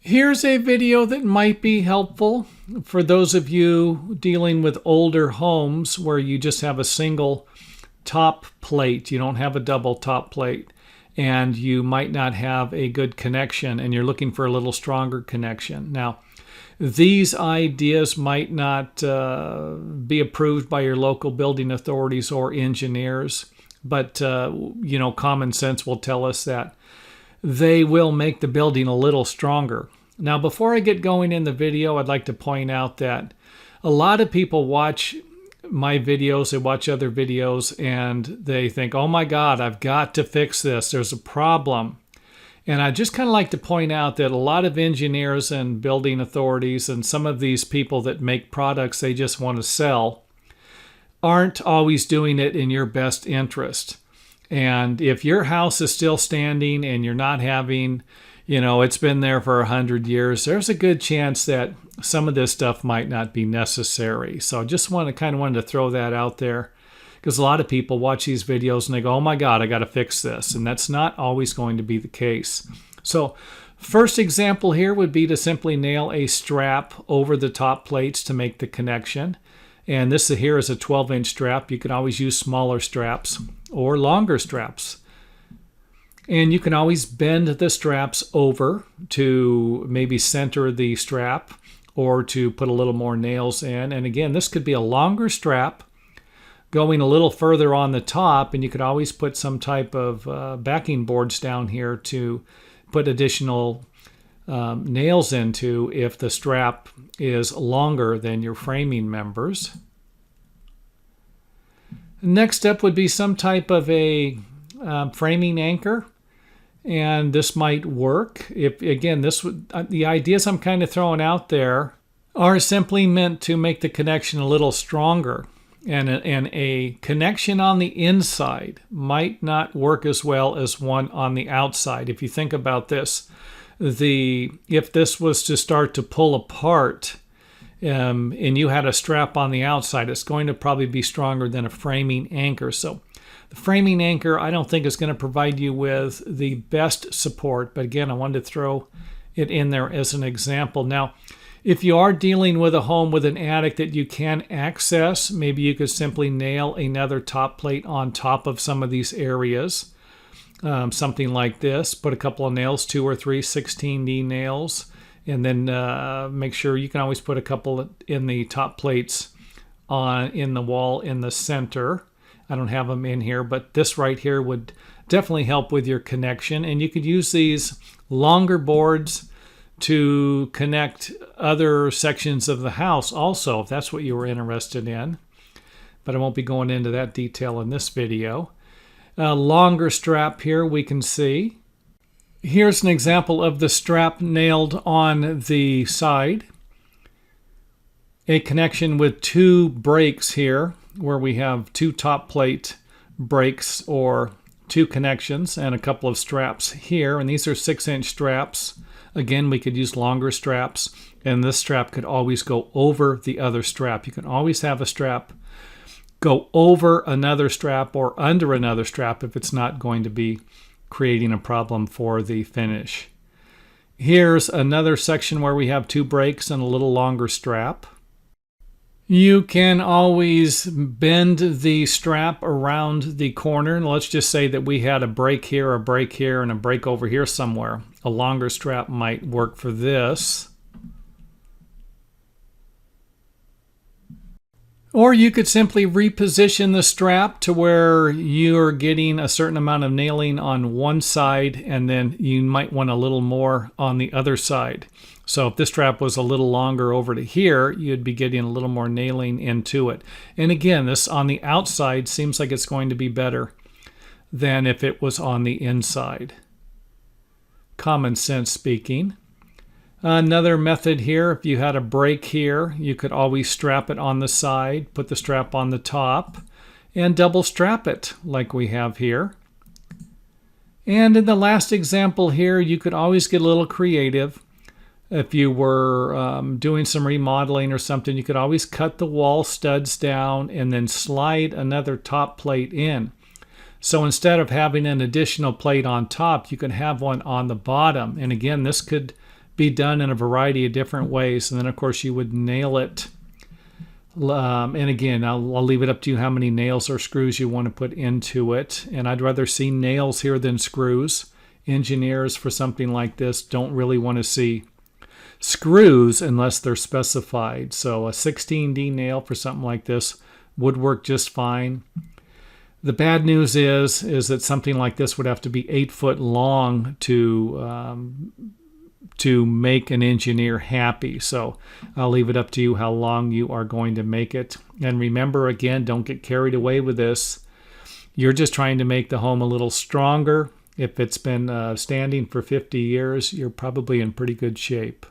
Here's a video that might be helpful for those of you dealing with older homes where you just have a single top plate. You don't have a double top plate, and you might not have a good connection, and you're looking for a little stronger connection. Now, these ideas might not be approved by your local building authorities or engineers, but common sense will tell us that they will make the building a little stronger. Now, before I get going in the video, I'd like to point out that a lot of people watch my videos, they watch other videos, and they think, oh my God, I've got to fix this. There's a problem. And I just kind of like to point out that a lot of engineers and building authorities and some of these people that make products they just want to sell aren't always doing it in your best interest. And if your house is still standing and you're not having, it's been there for 100 years, there's a good chance that some of this stuff might not be necessary. So I just wanted to throw that out there, because a lot of people watch these videos and they go, oh my God, I got to fix this. And that's not always going to be the case. So first example here would be to simply nail a strap over the top plates to make the connection. And this here is a 12-inch strap. You can always use smaller straps or longer straps. And you can always bend the straps over to maybe center the strap or to put a little more nails in. And again, this could be a longer strap going a little further on the top, and you could always put some type of backing boards down here to put additional nails into if the strap is longer than your framing members. Next up would be some type of a framing anchor, and this might work. If again, the ideas I'm kind of throwing out there are simply meant to make the connection a little stronger, and a connection on the inside might not work as well as one on the outside. If you think about this, if this was to start to pull apart, and you had a strap on the outside, it's going to probably be stronger than a framing anchor. So the framing anchor, I don't think is going to provide you with the best support, but again, I wanted to throw it in there as an example. Now, if you are dealing with a home with an attic that you can access, maybe you could simply nail another top plate on top of some of these areas. Something like this. Put a couple of nails, 2 or 3 16D nails, and then make sure you can always put a couple in the top plates in the wall in the center. I don't have them in here, but this right here would definitely help with your connection. And you could use these longer boards to connect other sections of the house also, if that's what you were interested in. But I won't be going into that detail in this video. A longer strap here we can see. Here's an example of the strap nailed on the side. A connection with 2 breaks here, where we have 2 top plate breaks or 2 connections and a couple of straps here. And these are 6-inch straps. Again, we could use longer straps, and this strap could always go over the other strap. You can always have a strap go over another strap or under another strap if it's not going to be creating a problem for the finish. Here's another section where we have 2 breaks and a little longer strap. You can always bend the strap around the corner. And let's just say that we had a break here, a break here, and a break over here somewhere. A longer strap might work for this. Or you could simply reposition the strap to where you're getting a certain amount of nailing on one side, and then you might want a little more on the other side. So if this strap was a little longer over to here, you'd be getting a little more nailing into it. And again, this on the outside seems like it's going to be better than if it was on the inside. Common sense speaking. Another method here, if you had a break here, you could always strap it on the side, put the strap on the top, and double strap it like we have here. And in the last example here, you could always get a little creative. If you were doing some remodeling or something, you could always cut the wall studs down and then slide another top plate in. So instead of having an additional plate on top, you can have one on the bottom. And again, this could be done in a variety of different ways. And then, of course, you would nail it. And again, I'll leave it up to you how many nails or screws you want to put into it. And I'd rather see nails here than screws. Engineers for something like this don't really want to see screws unless they're specified. So a 16D nail for something like this would work just fine. The bad news is that something like this would have to be 8 foot long to make an engineer happy. So I'll leave it up to you how long you are going to make it. And remember, again, don't get carried away with this. You're just trying to make the home a little stronger. If it's been standing for 50 years, you're probably in pretty good shape.